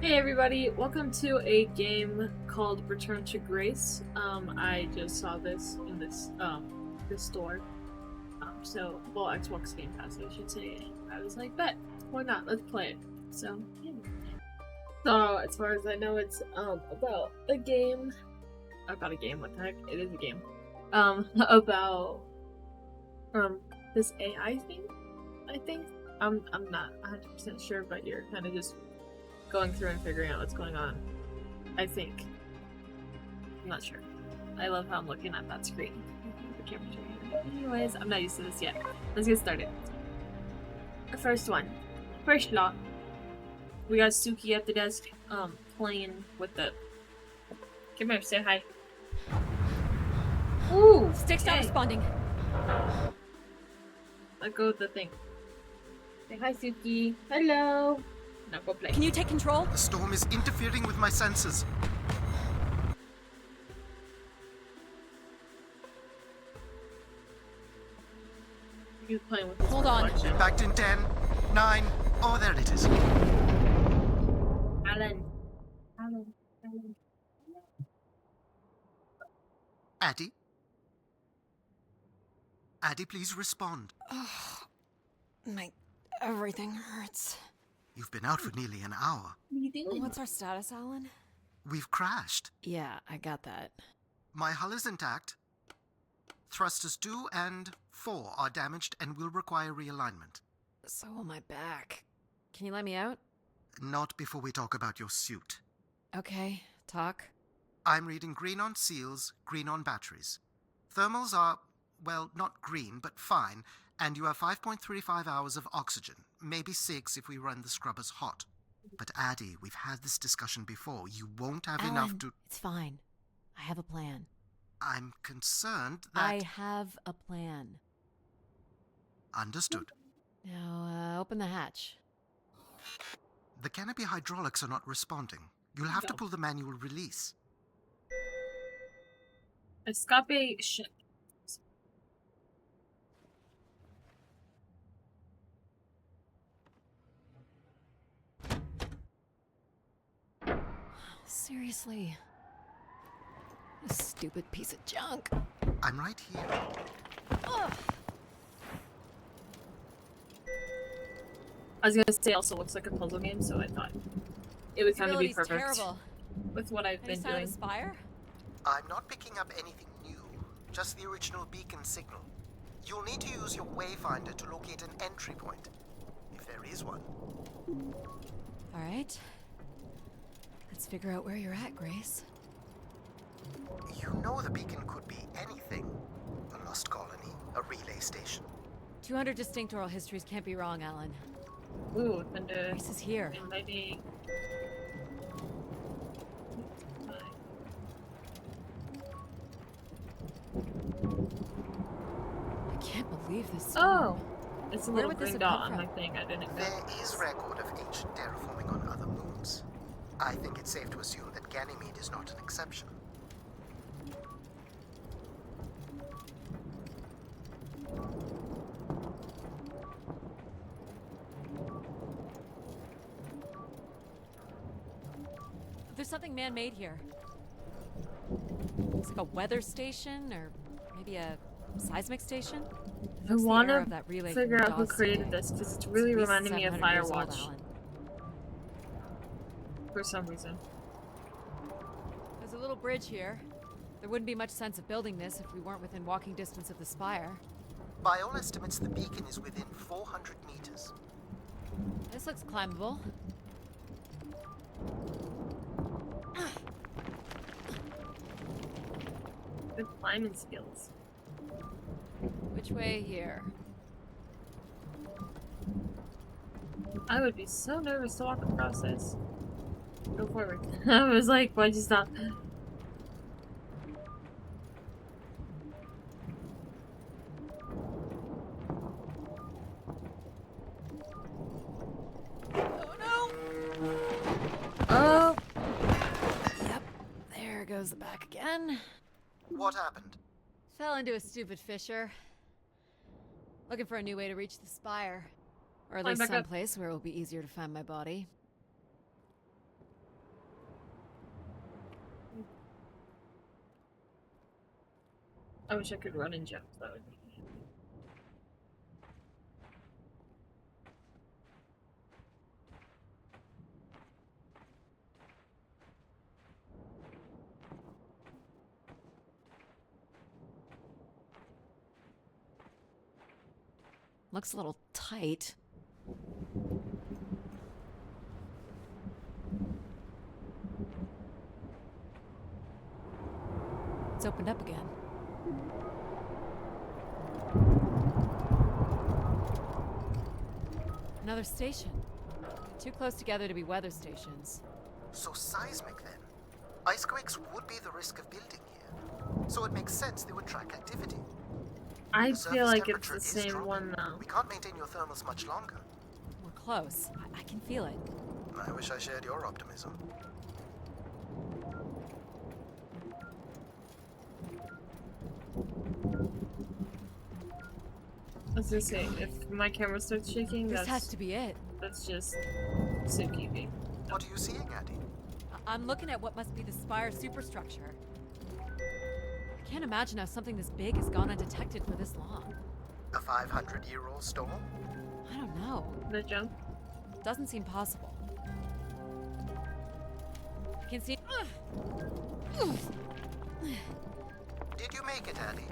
Hey everybody, welcome to a game called Return to Grace. I just saw this in this store. Well, Xbox Game Pass, I should say. And I was like, bet, why not? Let's play it. So, yeah. So, as far as I know, it's about a game. About a game, what the heck? It is a game. About this AI thing, I think. I'm not 100% sure, but you're kind of just going through and figuring out what's going on. I think. I'm not sure. I love how I'm looking at that screen. The camera's right here. Anyways, I'm not used to this yet. Let's get started. The first one. First lot. We got Suki at the desk, playing with the... Come here, say hi. Ooh! Stick, stop responding. Let go of the thing. Say hi, Suki. Hello! Now go play. Can you take control? The storm is interfering with my senses. He's playing with this Hold on. reflection. Impact in 10, 9, oh, there it is. Alan. Addie? Addie, please respond. Everything hurts. You've been out for nearly an hour. What are you doing? What's our status, Alan? We've crashed. Yeah, I got that. My hull is intact. Thrusters 2 and 4 are damaged and will require realignment. So will my back. Can you let me out? Not before we talk about your suit. Okay, talk. I'm reading green on seals, green on batteries. Thermals are, well, not green, but fine, and you have 5.35 hours of oxygen, maybe 6 if we run the scrubbers hot. But Addie, we've had this discussion before. You won't have enough Alan, to... It's fine. I have a plan. I'm concerned that... I have a plan. Understood. Now, open the hatch. The canopy hydraulics are not responding. You'll have to pull the manual release. Escape ship. Seriously. This stupid piece of junk. I'm right here. Ugh. I was gonna say it also looks like a puzzle game, so I thought it would kind of be Stability's perfect terrible. with what I've Any been sign doing. of the spire? I'm not picking up anything new, just the original beacon signal. You'll need to use your wayfinder to locate an entry point, if there is one. All right. Let's figure out where you're at, Grace. You know the beacon could be anything. A lost colony, a relay station. 200 distinct oral histories can't be wrong, Alan. Ooh, thunder. Grace is here. Inviting. I can't believe this. Oh! It's a Where little would this green have dot come on my from? thing. I didn't know. There is record of ancient terraforming on other moons. I think it's safe to assume that Ganymede is not an exception. There's something man-made here. Looks like a weather station, or maybe a seismic station. I Looks the want era to of that relay figure from out who DOS created today. this because it's It's really at least reminding me of 700 years old, Firewatch Alan. for some reason. There's a little bridge here. There wouldn't be much sense of building this if we weren't within walking distance of the spire. By all estimates, the beacon is within 400 meters. This looks climbable. Good climbing skills. Which way here? I would be so nervous to walk across this. Go forward. I was like, why'd you stop? Oh no! Oh! Yep, there goes the back again. What happened? Fell into a stupid fissure. Looking for a new way to reach the spire. Or at Climb least back up. someplace where it will be easier to find my body. I wish I could run and jump though. Looks a little tight. It's opened up again. Another station. Too close together to be weather stations. So seismic then. Icequakes would be the risk of building here. So it makes sense they would track activity. I The feel surface like it's temperature the is same dropping. one though. We can't maintain your thermals much longer. We're close. I can feel it. I wish I shared your optimism. I was gonna say, if my camera starts shaking, This has to be it. that's just Suki. What are you seeing, Addie? I'm looking at what must be the Spire superstructure. I can't imagine how something this big has gone undetected for this long. A 500-year-old storm? I don't know. The jump. Doesn't seem possible. I can see. Did you make it, Addie?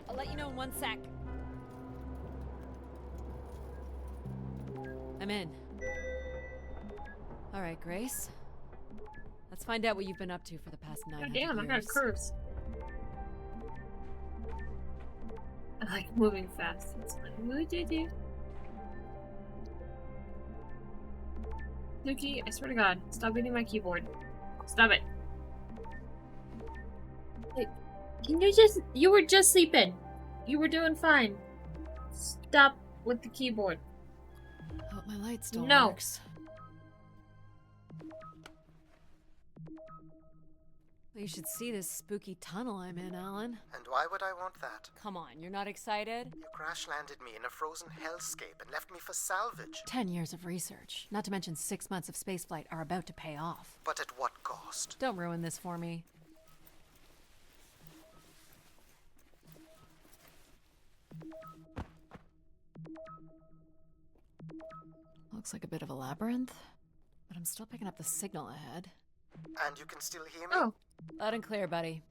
I'll let you know in 1 sec. I'm in. All right, Grace. Let's find out what you've been up to for the past 900 God damn, I got years. curves. I like moving fast. It's like, what did you do? Nuki, I swear to God, stop beating my keyboard. Stop it. Hey, can you just... You were just sleeping. You were doing fine. Stop with the keyboard. Hope my light still No. works. Well, you should see this spooky tunnel I'm in, Alan. And why would I want that? Come on, you're not excited? You crash-landed me in a frozen hellscape and left me for salvage. 10 years of research, not to mention 6 months of spaceflight, are about to pay off. But at what cost? Don't ruin this for me. Looks like a bit of a labyrinth, but I'm still picking up the signal ahead. And you can still hear me? Oh, Loud and clear, buddy.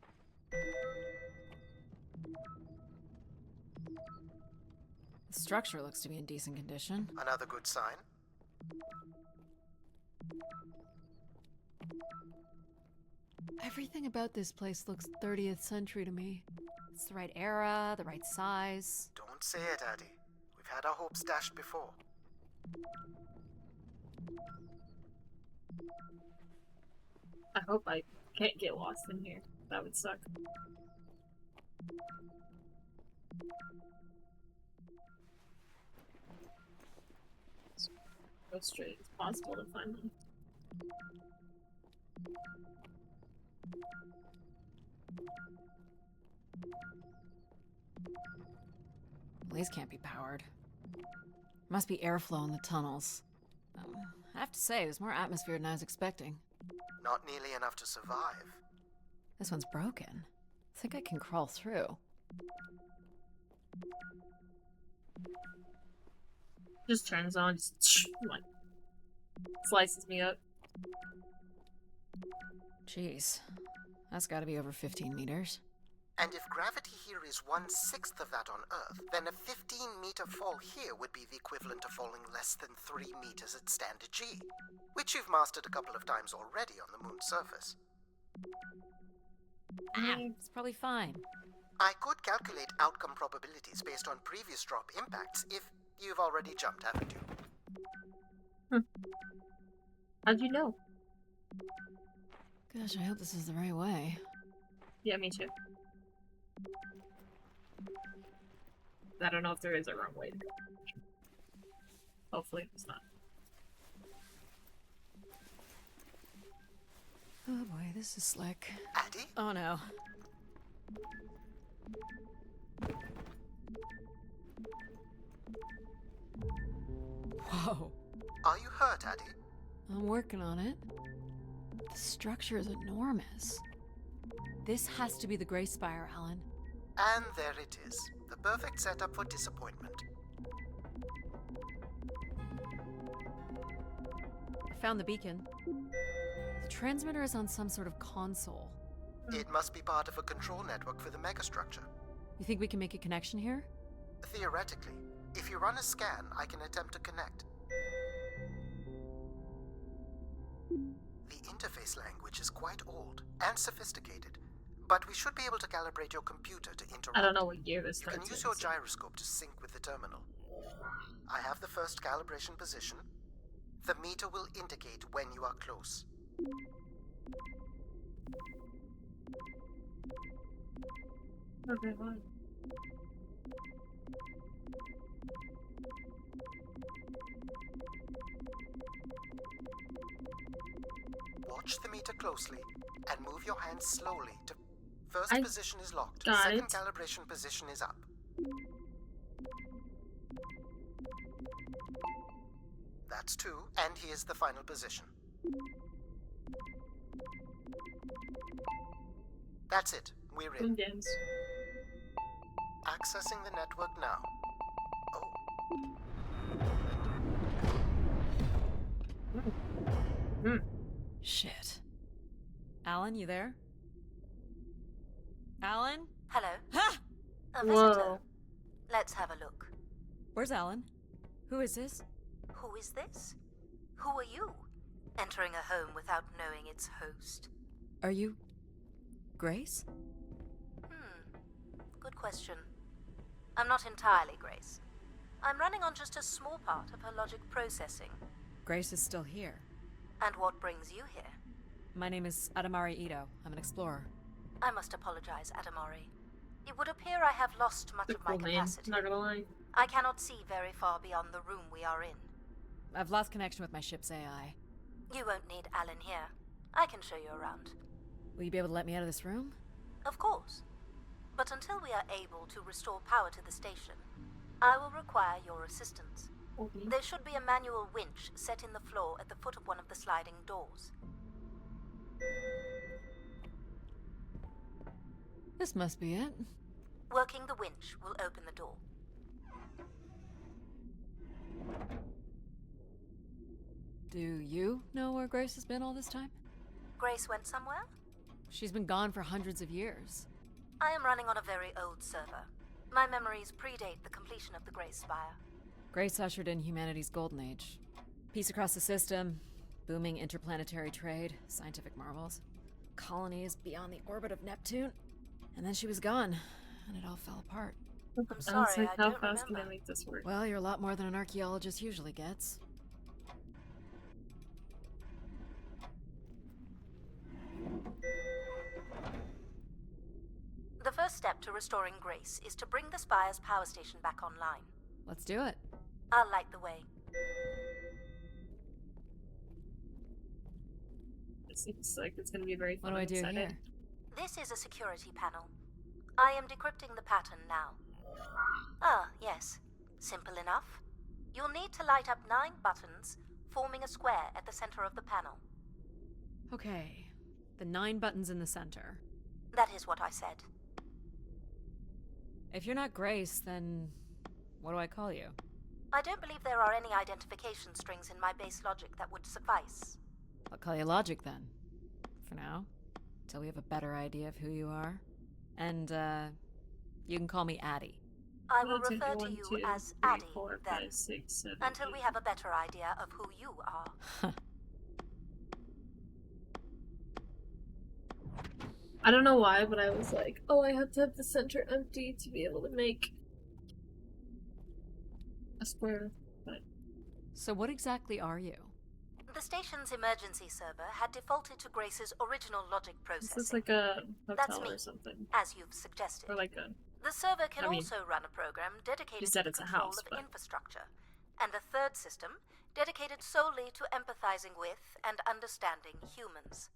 The structure looks to be in decent condition. Another good sign. Everything about this place looks 30th century to me. It's the right era, the right size. Don't say it, Addie. We've had our hopes dashed before. I hope I can't get lost in here. That would suck. Go straight as possible to find them. These can't be powered. Must be airflow in the tunnels. I have to say, there's more atmosphere than I was expecting. Not nearly enough to survive. This one's broken. I think I can crawl through. Just turns on, just like slices me up. Jeez. That's gotta be over 15 meters. And if gravity here is 1/6 of that on Earth, then a 15-meter fall here would be the equivalent of falling less than 3 meters at standard G, which you've mastered a couple of times already on the moon's surface. It's probably fine. I could calculate outcome probabilities based on previous drop impacts if you've already jumped, haven't you? How'd you know? Gosh, I hope this is the right way. Yeah, me too. I don't know if there is a wrong way to go. Hopefully it's not. Oh boy, this is slick. Addie? Oh no. Whoa. Are you hurt, Addie? I'm working on it. The structure is enormous. This has to be the Grey Spire, Alan. And there it is. The perfect setup for disappointment. I found the beacon. The transmitter is on some sort of console. It must be part of a control network for the megastructure. You think we can make a connection here? Theoretically, if you run a scan, I can attempt to connect. The interface language is quite old and sophisticated, but we should be able to calibrate your computer to interact. I don't know what year this You can starts. use your gyroscope to sync with the terminal. I have the first calibration position. The meter will indicate when you are close. Okay, fine. Watch the meter closely and move your hands slowly to... First I position is locked. got Second it. calibration position is up. That's 2, and here's the final position. That's it. We're in. Games. Accessing the network now. Oh, Shit. Alan, you there? Alan? Hello. Ha! A visitor. Whoa. Let's have a look. Where's Alan? Who is this? Who is this? Who are you? Entering a home without knowing its host. Are you... Grace? Good question. I'm not entirely Grace. I'm running on just a small part of her logic processing. Grace is still here. And what brings you here? My name is Adamari Ito. I'm an explorer. I must apologize, Adamari. It would appear I have lost much of my Cool name. capacity. Not gonna lie. I cannot see very far beyond the room we are in. I've lost connection with my ship's AI. You won't need Alan here. I can show you around. Will you be able to let me out of this room? Of course. But until we are able to restore power to the station, I will require your assistance. Okay. There should be a manual winch set in the floor at the foot of one of the sliding doors. This must be it. Working the winch will open the door. Do you know where Grace has been all this time? Grace went somewhere? She's been gone for hundreds of years. I am running on a very old server. My memories predate the completion of the Grace Spire. Grace ushered in humanity's golden age. Peace across the system, booming interplanetary trade, scientific marvels, colonies beyond the orbit of Neptune. And then she was gone, and it all fell apart. I'm I was sorry, like, I how don't fast can I remember. make this work? Well, you're a lot more than an archaeologist usually gets. The first step to restoring Grace is to bring the Spire's power station back online. Let's do it. I'll light the way. It seems like it's gonna be very What fun. do I I'm do excited. here? This is a security panel. I am decrypting the pattern now. Ah, yes. Simple enough. You'll need to light up 9 buttons, forming a square at the center of the panel. Okay. The 9 buttons in the center. That is what I said. If you're not Grace, then what do I call you? I don't believe there are any identification strings in my base logic that would suffice. I'll call you Logic then. For now. Till we have a better idea of who you are. And, you can call me Addie. I will 1, 2, refer to 1, you 2, as 3, Addie 4, then, 5, 6, 7, until we 8. have a better idea of who you are. I don't know why, but I was like, oh, I have to have the center empty to be able to make a square. But So what exactly are you? The station's emergency server had defaulted to Grace's original logic is processing, this like a That's hotel me. or something? as you've suggested. Or like a... The server can I mean, also run a program dedicated you to said the it's a control house, of but- infrastructure, and a third system dedicated solely to empathizing with and understanding humans.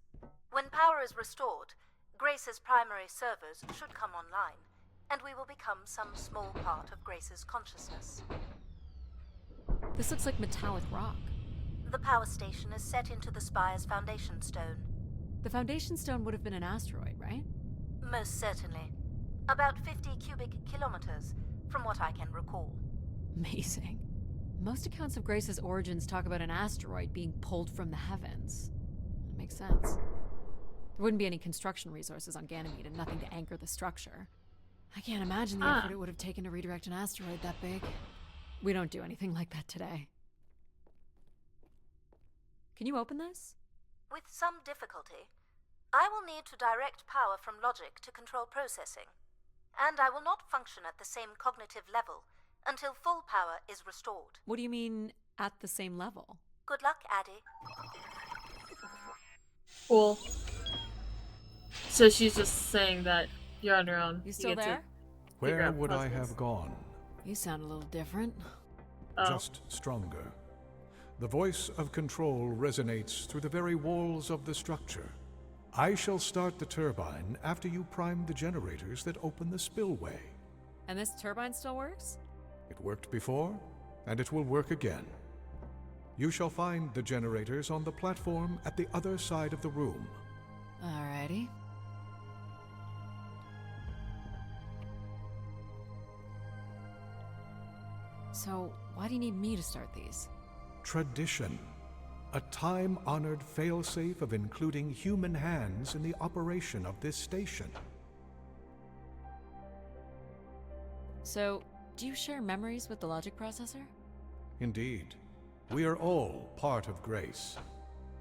When power is restored, Grace's primary servers should come online, and we will become some small part of Grace's consciousness. This looks like metallic rock. The power station is set into the Spire's foundation stone. The foundation stone would have been an asteroid, right? Most certainly. About 50 cubic kilometers, from what I can recall. Amazing. Most accounts of Grace's origins talk about an asteroid being pulled from the heavens. That makes sense. There wouldn't be any construction resources on Ganymede and nothing to anchor the structure. I can't imagine the effort it would have taken to redirect an asteroid that big. We don't do anything like that today. Can you open this? With some difficulty. I will need to direct power from logic to control processing. And I will not function at the same cognitive level until full power is restored. What do you mean, at the same level? Good luck, Addie. Cool. So she's just saying that you're on your own. You still get to there? figure Where out would I puzzles. have gone? You sound a little different. Oh. Just stronger. The voice of control resonates through the very walls of the structure. I shall start the turbine after you prime the generators that open the spillway. And this turbine still works? It worked before, and it will work again. You shall find the generators on the platform at the other side of the room. Alrighty. So, why do you need me to start these? Tradition. A time-honored failsafe of including human hands in the operation of this station. So, do you share memories with the logic processor? Indeed. We are all part of Grace.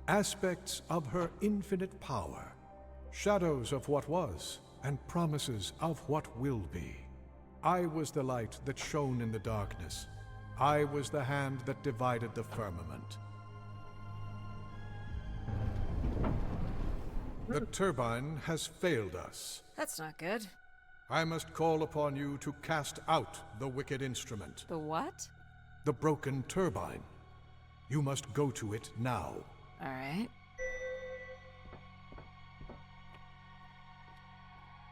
Aspects of her infinite power. Shadows of what was, and promises of what will be. I was the light that shone in the darkness. I was the hand that divided the firmament. The turbine has failed us. That's not good. I must call upon you to cast out the wicked instrument, The what? the broken turbine. You must go to it now. Alright.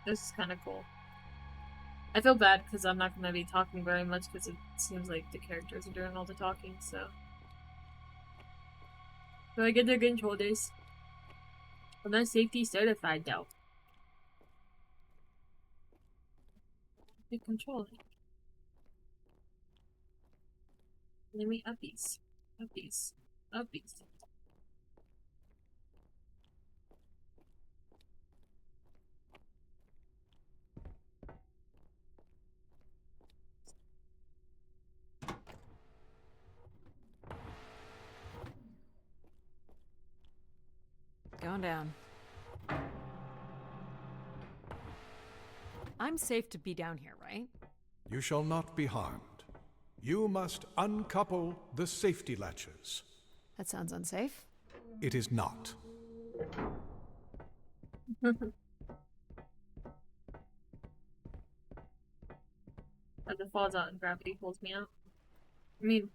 This is kind of cool. I feel bad because I'm not going to be talking very much because it seems like the characters are doing all the talking, so. Do I get their controllers? I'm not safety certified though. The controller. Give me uppies. Uppies. Uppies. Going down. I'm safe to be down here, right? You shall not be harmed. You must uncouple the safety latches. That sounds unsafe. It is not. As it falls out and gravity pulls me out. I mean,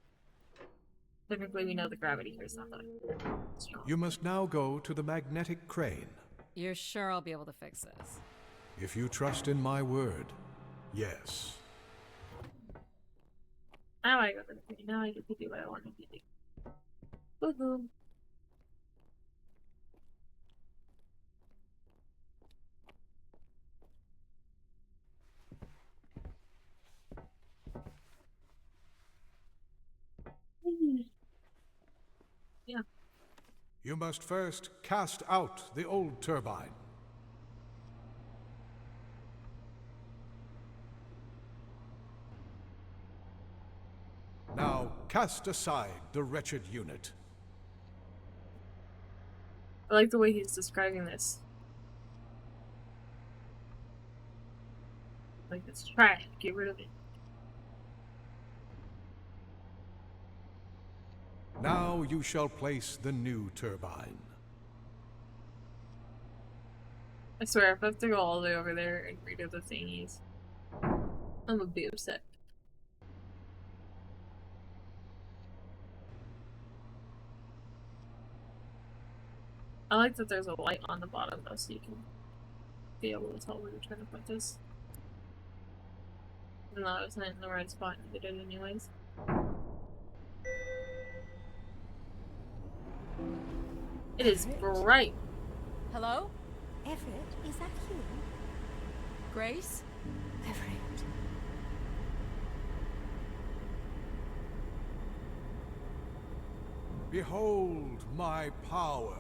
technically we know the gravity here is not that strong. You must now go to the magnetic crane. You're sure I'll be able to fix this? If you trust in my word, yes. Now I go to the crane. Now I get to do what I wanted to do. Woohoo! Yeah. You must first cast out the old turbine. Now cast aside the wretched unit. I like the way he's describing this. Like, it's trash. Get rid of it. Now you shall place the new turbine. I swear, if I have to go all the way over there and redo the thingies, I'm gonna be upset. I like that there's a light on the bottom though, so you can be able to tell where you're trying to put this. Even though it's not in the right spot, you did it anyways. It is bright. Hello? Everett, is that you? Grace? Everett. Behold my power.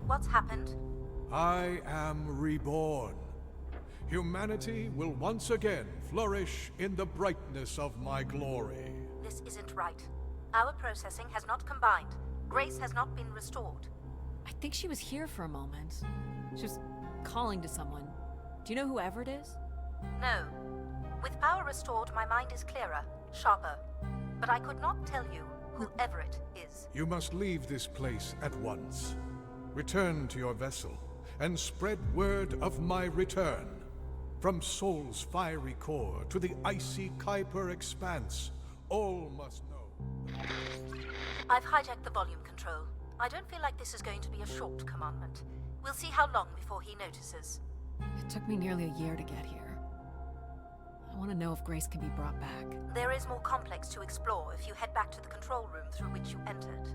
What's happened? I am reborn. Humanity will once again flourish in the brightness of my glory. This isn't right. Our processing has not combined. Grace has not been restored. I think she was here for a moment. She was calling to someone. Do you know who Everett is? No. With power restored, my mind is clearer, sharper. But I could not tell you who Everett is. You must leave this place at once. Return to your vessel, and spread word of my return. From Sol's fiery core to the icy Kuiper expanse, all must know. I've hijacked the volume control. I don't feel like this is going to be a short commandment. We'll see how long before he notices. It took me nearly a year to get here. I want to know if Grace can be brought back. There is more complex to explore if you head back to the control room through which you entered.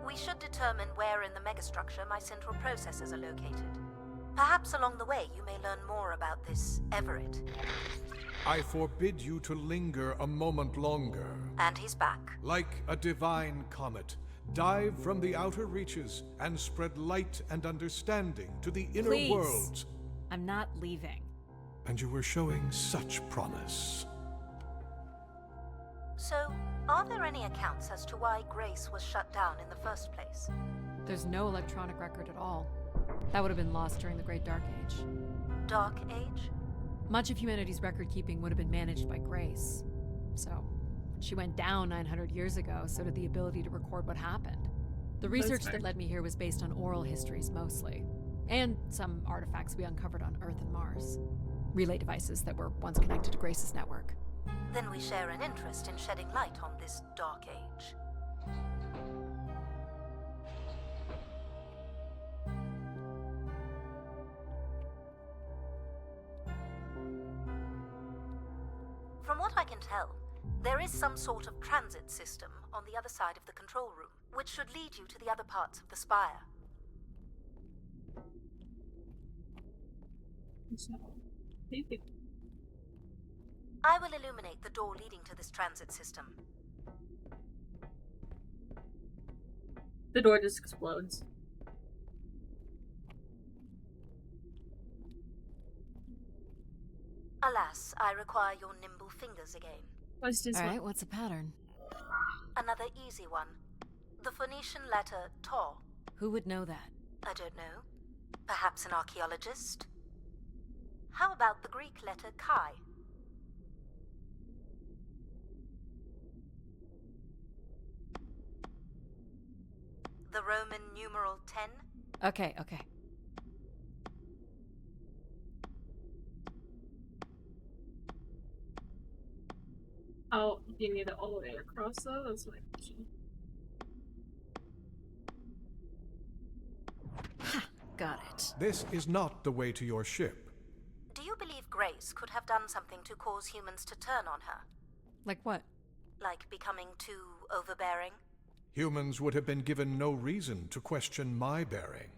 We should determine where in the megastructure my central processors are located. Perhaps along the way you may learn more about this Everett. I forbid you to linger a moment longer. And he's back. Like a divine comet, dive from the outer reaches and spread light and understanding to the inner Please. worlds. I'm not leaving. And you were showing such promise. So, are there any accounts as to why Grace was shut down in the first place? There's no electronic record at all. That would have been lost during the Great Dark Age. Dark Age? Much of humanity's record-keeping would have been managed by Grace. So, when she went down 900 years ago, so did the ability to record what happened. The research that led me here was based on oral histories mostly, and some artifacts we uncovered on Earth and Mars. Relay devices that were once connected to Grace's network. Then we share an interest in shedding light on this Dark Age. From what I can tell, there is some sort of transit system on the other side of the control room, which should lead you to the other parts of the spire. I will illuminate the door leading to this transit system. The door just explodes. Alas, I require your nimble fingers again. What's this Alright, one? what's the pattern? Another easy one. The Phoenician letter Tau. Who would know that? I don't know. Perhaps an archaeologist? How about the Greek letter Chi? The Roman numeral 10? Okay. Oh, you need it all the way across though? That's my question. Got it. This is not the way to your ship. Do you believe Grace could have done something to cause humans to turn on her? Like what? Like becoming too overbearing? Humans would have been given no reason to question my bearing.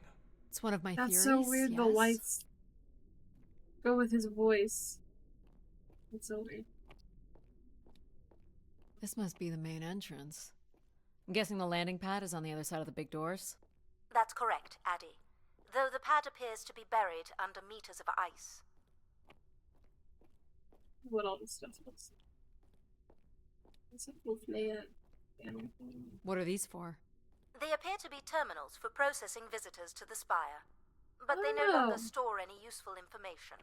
It's one of my That's theories. so weird. The yes. lights go with his voice. It's so weird. This must be the main entrance. I'm guessing the landing pad is on the other side of the big doors? That's correct, Addie. Though the pad appears to be buried under meters of ice. What all this stuff looks like. It's a cool flare. What are these for? They appear to be terminals for processing visitors to the spire, but they no longer Oh. store any useful information.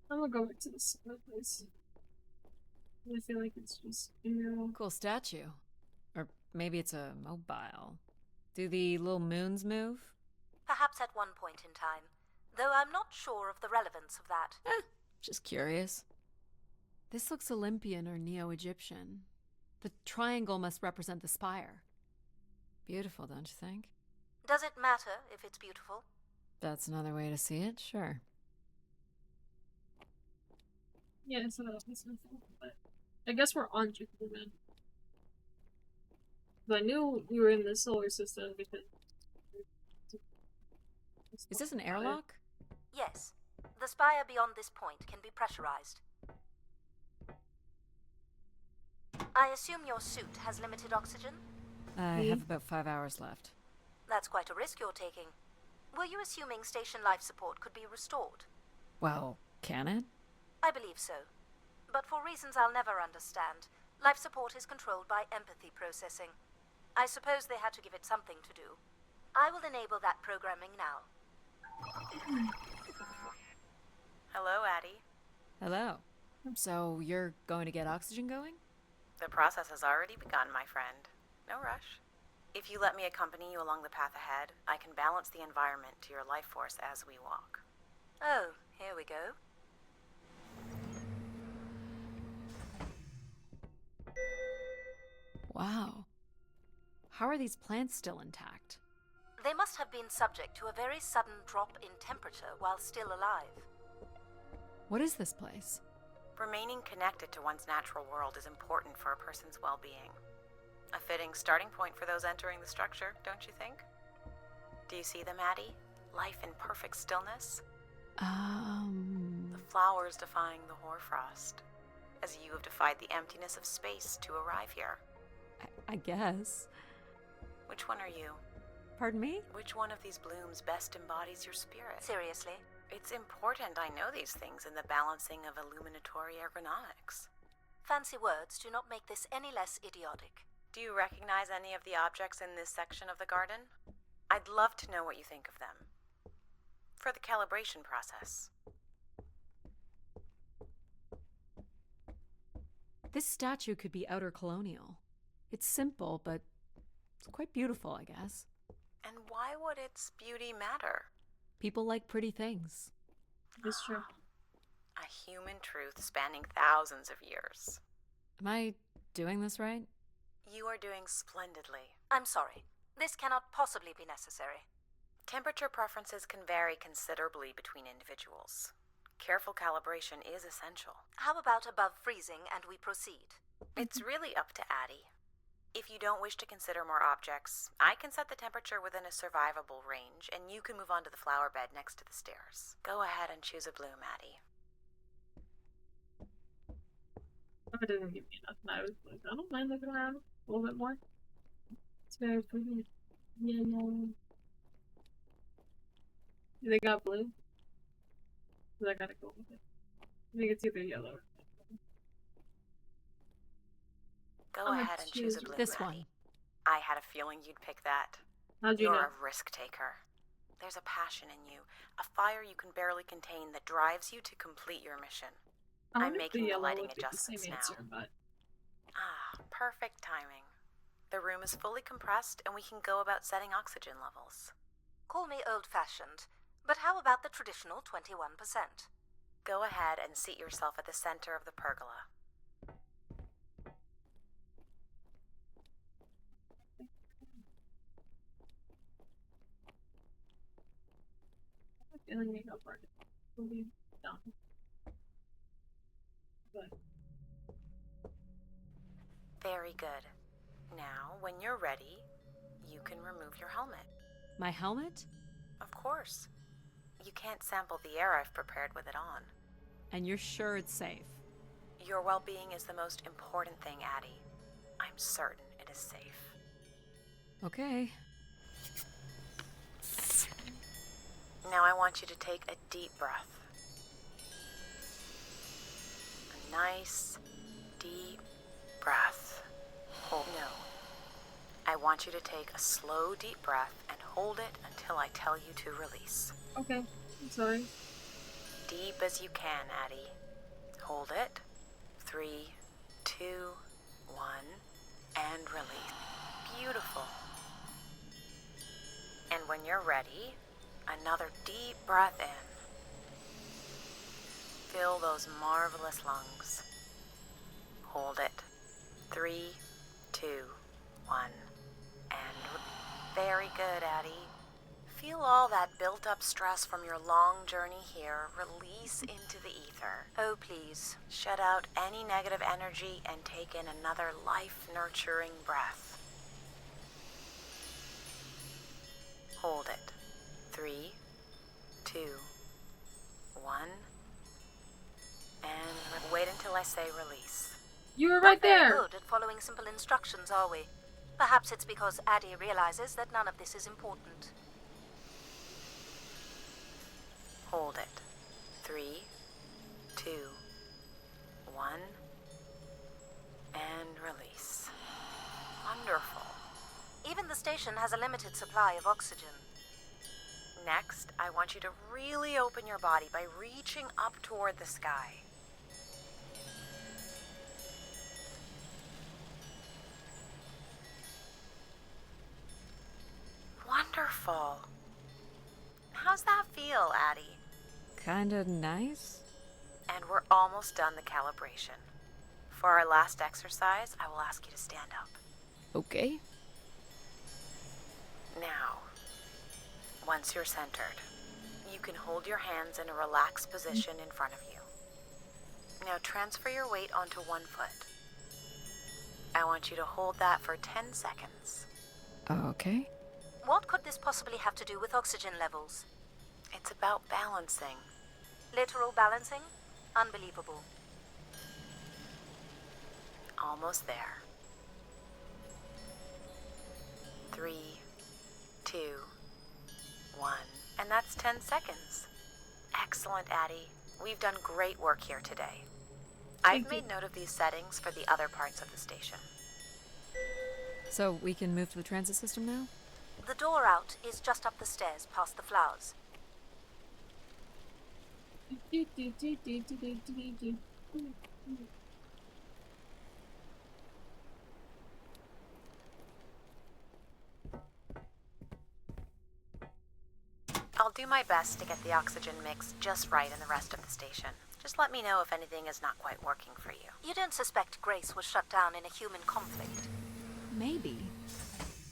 I'm gonna go back to this other place. I feel like it's just, Cool statue. Or maybe it's a mobile. Do the little moons move? Perhaps at one point in time, though I'm not sure of the relevance of that. Just curious. This looks Olympian or Neo-Egyptian. The triangle must represent the spire. Beautiful, don't you think? Does it matter if it's beautiful? That's another way to see it, sure. yeah, it's not but I guess we're on Jupiter then. So I knew we were in the solar system because. Is this an airlock? Yes. The spire beyond this point can be pressurized. I assume your suit has limited oxygen? I have about 5 hours left. That's quite a risk you're taking. Were you assuming station life support could be restored? Well, can it? I believe so. But for reasons I'll never understand, life support is controlled by empathy processing. I suppose they had to give it something to do. I will enable that programming now. Hello, Addie. Hello. So you're going to get oxygen going? The process has already begun, my friend. No rush. If you let me accompany you along the path ahead, I can balance the environment to your life force as we walk. Oh, here we go. Wow. How are these plants still intact? They must have been subject to a very sudden drop in temperature while still alive. What is this place? Remaining connected to one's natural world is important for a person's well-being. A fitting starting point for those entering the structure, don't you think? Do you see them, Addie? Life in perfect stillness? The flowers defying the hoarfrost, as you have defied the emptiness of space to arrive here. I guess. Which one are you? Pardon me? Which one of these blooms best embodies your spirit? Seriously? It's important I know these things in the balancing of illuminatory ergonomics. Fancy words do not make this any less idiotic. Do you recognize any of the objects in this section of the garden? I'd love to know what you think of them. For the calibration process. This statue could be outer colonial. It's simple, but it's quite beautiful, I guess. And why would its beauty matter? People like pretty things. It's true. A human truth spanning thousands of years. Am I doing this right? You are doing splendidly. I'm sorry. This cannot possibly be necessary. Temperature preferences can vary considerably between individuals. Careful calibration is essential. How about above freezing and we proceed? It's really up to Addie. If you don't wish to consider more objects, I can set the temperature within a survivable range, and you can move on to the flower bed next to the stairs. Go ahead and choose a bloom, Addie. It didn't give me enough. I was like, I don't mind looking around a little bit more. It's very pretty. Yellow. They got blue? But I gotta go with it. I think it's either yellow or Go I'm gonna ahead and choose a choose bloom, This Addie. one. I had a feeling you'd pick that. how'd you You're know? a risk taker. There's a passion in you, a fire you can barely contain that drives you to complete your mission. I I'm wonder if making the yellow lighting would be the same adjustments now. answer, but Ah, perfect timing. The room is fully compressed and we can go about setting oxygen levels. Call me old-fashioned, but how about the traditional 21%? Go ahead and seat yourself at the center of the pergola. I have a feeling makeup artist will be done. But Very good. Now, when you're ready, you can remove your helmet. My helmet? Of course. You can't sample the air I've prepared with it on. And you're sure it's safe? Your well-being is the most important thing, Addie. I'm certain it is safe. Okay. Now I want you to take a deep breath. A nice, deep breath. Hold no. I want you to take a slow, deep breath and hold it until I tell you to release. okay, I'm sorry. Deep as you can, Addie. Hold it. 3, 2, 1, and release. Beautiful. And when you're ready, another deep breath in. Fill those marvelous lungs. Hold it. 3, 2, 1, and very good, Addie. Feel all that built-up stress from your long journey here release into the ether. Oh, please. Shut out any negative energy and take in another life-nurturing breath. Hold it. 3, 2, 1. And wait until I say release. You were right Not very there. good at following simple instructions, are we? Perhaps it's because Addie realizes that none of this is important. Hold it. 3, 2, 1. And release. Wonderful. Even the station has a limited supply of oxygen. Next, I want you to really open your body by reaching up toward the sky. Wonderful. How's that feel, Addie? Kinda nice? And we're almost done the calibration. For our last exercise, I will ask you to stand up. Okay. Now, once you're centered, you can hold your hands in a relaxed position in front of you. Now transfer your weight onto one foot. I want you to hold that for 10 seconds. Okay. What could this possibly have to do with oxygen levels? It's about balancing. Literal balancing? Unbelievable. Almost there. 3, 2, 1. And that's 10 seconds. Excellent, Addie. We've done great work here today. I've made note of these settings for the other parts of the station. So we can move to the transit system now? The door out is just up the stairs past the flowers. I'll do my best to get the oxygen mix just right in the rest of the station. Just let me know if anything is not quite working for you. You don't suspect Grace was shut down in a human conflict? Maybe.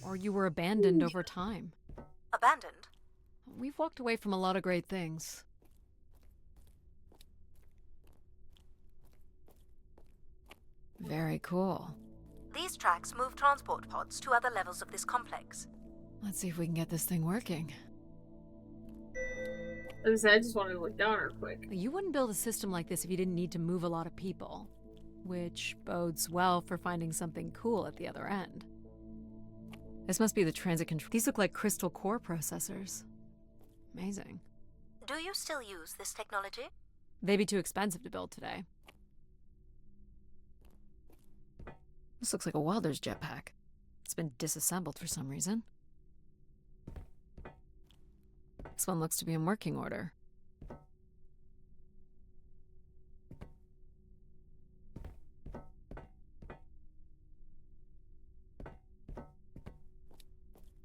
Or you were abandoned over time. Abandoned? We've walked away from a lot of great things. Very cool. These tracks move transport pods to other levels of this complex. Let's see if we can get this thing working. As I said, I just wanted to look down real quick. You wouldn't build a system like this if you didn't need to move a lot of people. Which bodes well for finding something cool at the other end. This must be the transit control. These look like crystal core processors. Amazing. Do you still use this technology? They'd be too expensive to build today. This looks like a welder's jetpack. It's been disassembled for some reason. This one looks to be in working order.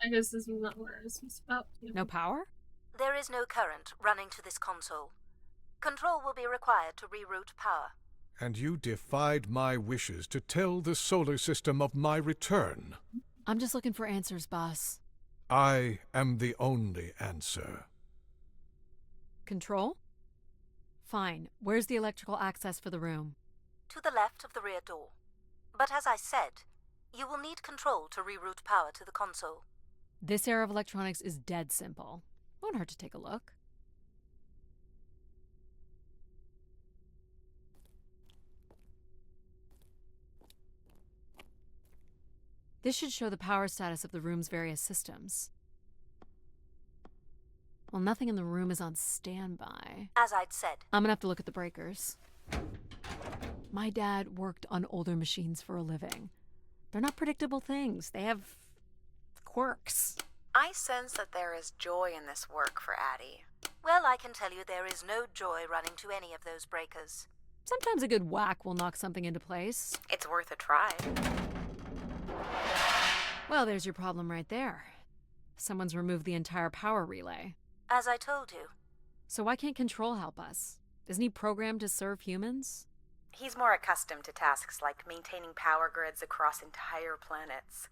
I guess this is not where this was about. No power? There is no current running to this console. Control will be required to reroute power. And you defied my wishes to tell the solar system of my return. I'm just looking for answers, boss. I am the only answer. Control? Fine. Where's the electrical access for the room? To the left of the rear door. But as I said, you will need control to reroute power to the console. This era of electronics is dead simple. Won't hurt to take a look. This should show the power status of the room's various systems. Well, nothing in the room is on standby. As I'd said. I'm gonna have to look at the breakers. My dad worked on older machines for a living. They're not predictable things. They have quirks. I sense that there is joy in this work for Addie. Well, I can tell you there is no joy running to any of those breakers. Sometimes a good whack will knock something into place. It's worth a try. Well, there's your problem right there. Someone's removed the entire power relay. As I told you. So why can't Control help us? Isn't he programmed to serve humans? He's more accustomed to tasks like maintaining power grids across entire planets,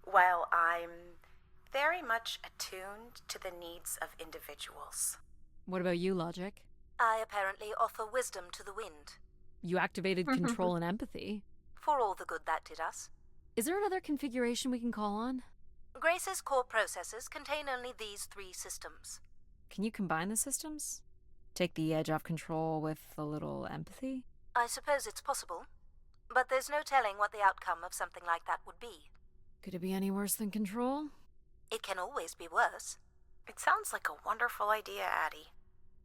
while I'm very much attuned to the needs of individuals. What about you, Logic? I apparently offer wisdom to the wind. You activated Control and Empathy. For all the good that did us. Is there another configuration we can call on? Grace's core processors contain only these 3 systems. Can you combine the systems? Take the edge off control with a little empathy? I suppose it's possible, but there's no telling what the outcome of something like that would be. Could it be any worse than control? It can always be worse. It sounds like a wonderful idea, Addie.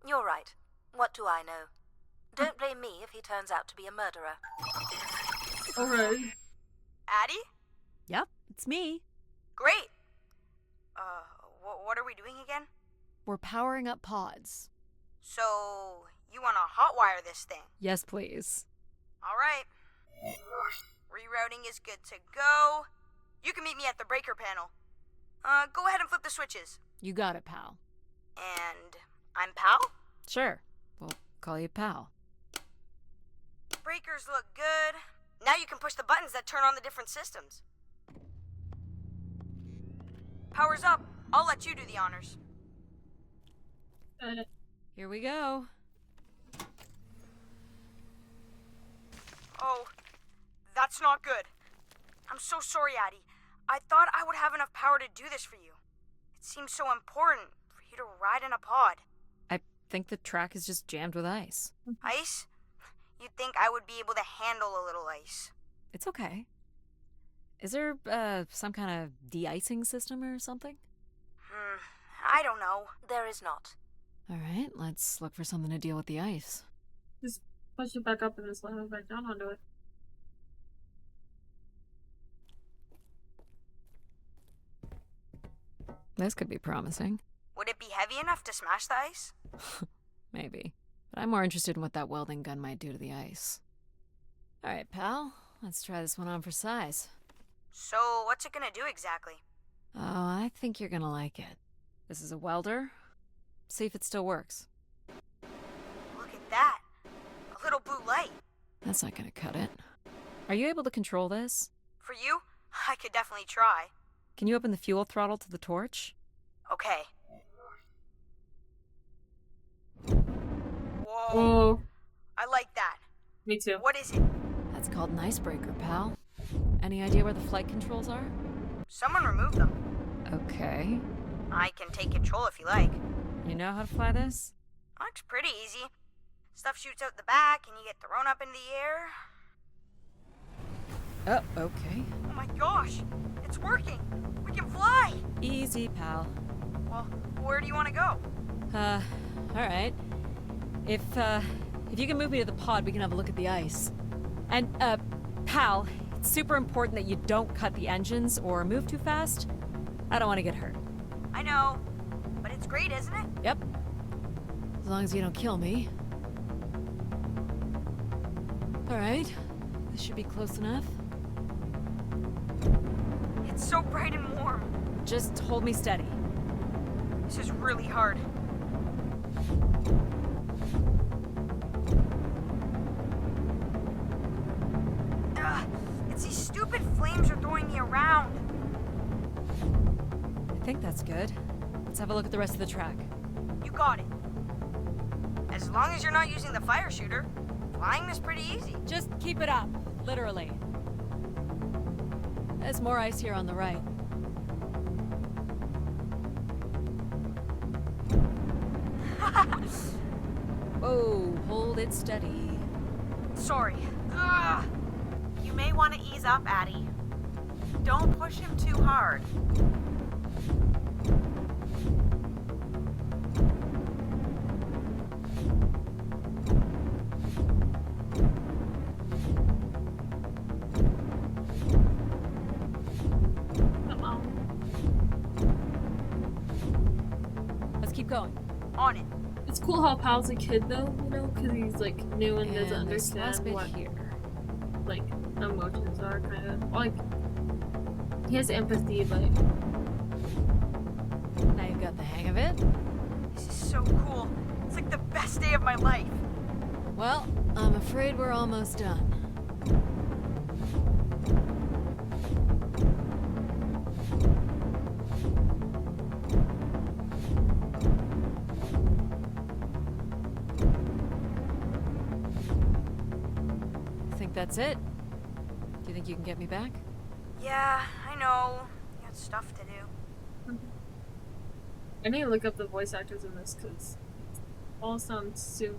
You're right. What do I know? Don't blame me if he turns out to be a murderer. Alright. Addie? Yep, it's me. Great. What are we doing again? We're powering up pods. So, you want to hotwire this thing? Yes, please. All right. Rerouting is good to go. You can meet me at the breaker panel. Go ahead and flip the switches. You got it, pal. And I'm Pal? Sure. We'll call you pal. Breakers look good. Now you can push the buttons that turn on the different systems. Power's up. I'll let you do the honors. Here we go. Oh, that's not good. I'm so sorry, Addie. I thought I would have enough power to do this for you. It seems so important for you to ride in a pod. I think the track is just jammed with ice. Ice? You'd think I would be able to handle a little ice. It's okay. Is there, some kind of de-icing system or something? I don't know. There is not. Alright, let's look for something to deal with the ice. Just push it back up and just let it back down onto it. This could be promising. Would it be heavy enough to smash the ice? Maybe. But I'm more interested in what that welding gun might do to the ice. Alright, pal. Let's try this one on for size. So, what's it gonna do exactly? Oh, I think you're gonna like it. This is a welder. See if it still works. Look at that. A little blue light. That's not gonna cut it. Are you able to control this? For you, I could definitely try. Can you open the fuel throttle to the torch? Okay. Whoa. Oh, I like that. me too. What is it? That's called an icebreaker, pal. Any idea where the flight controls are? Someone removed them. Okay. I can take control if you like. You know how to fly this? Looks pretty easy. Stuff shoots out the back and you get thrown up into the air. Oh, okay. Oh my gosh! It's working! We can fly! Easy, pal. Well, where do you want to go? Alright. If you can move me to the pod, we can have a look at the ice. And, pal, it's super important that you don't cut the engines or move too fast. I don't want to get hurt. I know, but it's great, isn't it? Yep. As long as you don't kill me. Alright. This should be close enough. It's so bright and warm. Just hold me steady. This is really hard. Ugh, it's these stupid flames are throwing me around. I think that's good. Let's have a look at the rest of the track. You got it. As long as you're not using the fire shooter, flying is pretty easy. Just keep it up, literally. There's more ice here on the right. Whoa, hold it steady. Sorry. Ugh. You may want to ease up, Addie. Don't push him too hard. Let's keep going. On it. It's cool how Pal's a kid though, you know, because he's like new and doesn't this last understand bit what here. like emotions are, kind of. Like he has empathy, but Now you've got the hang of it. This is so cool. It's like the best day of my life. Well, I'm afraid we're almost done. Think that's it? Do you think you can get me back? Yeah, I know. Got stuff to do. I need to look up the voice actors in this because all sounds super.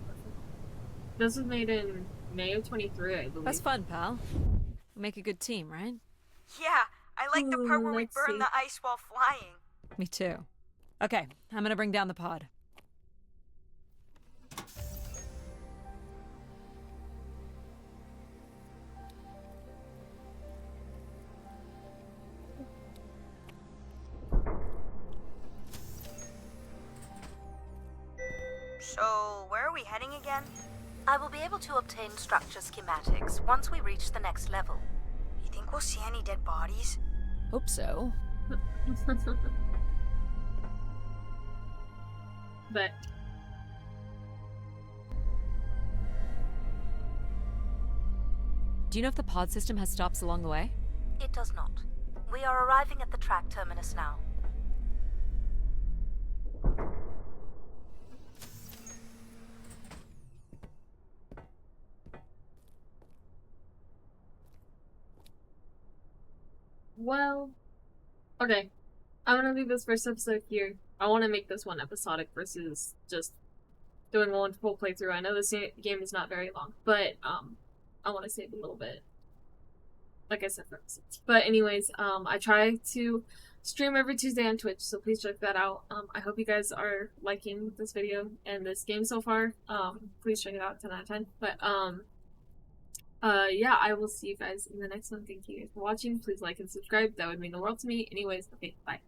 This was made in May of 23, I believe. That's fun, pal. We make a good team, right? Yeah, I like the part where we Let's burn see. the ice while flying. Me too. Okay, I'm gonna bring down the pod. So, where are we heading again? I will be able to obtain structure schematics once we reach the next level. You think we'll see any dead bodies? Hope so. But Do you know if the pod system has stops along the way? It does not. We are arriving at the track terminus now. well, okay. I'm gonna leave this first episode here. I want to make this one episodic versus just doing one full playthrough. I know this game is not very long, but I want to save a little bit. Like I said, for episodes. But anyways, I try to stream every Tuesday on Twitch, so please check that out. I hope you guys are liking this video and this game so far. Please check it out, 10 out of 10. But yeah, I will see you guys in the next one. Thank you guys for watching. Please like and subscribe. That would mean the world to me. Anyways, okay, bye.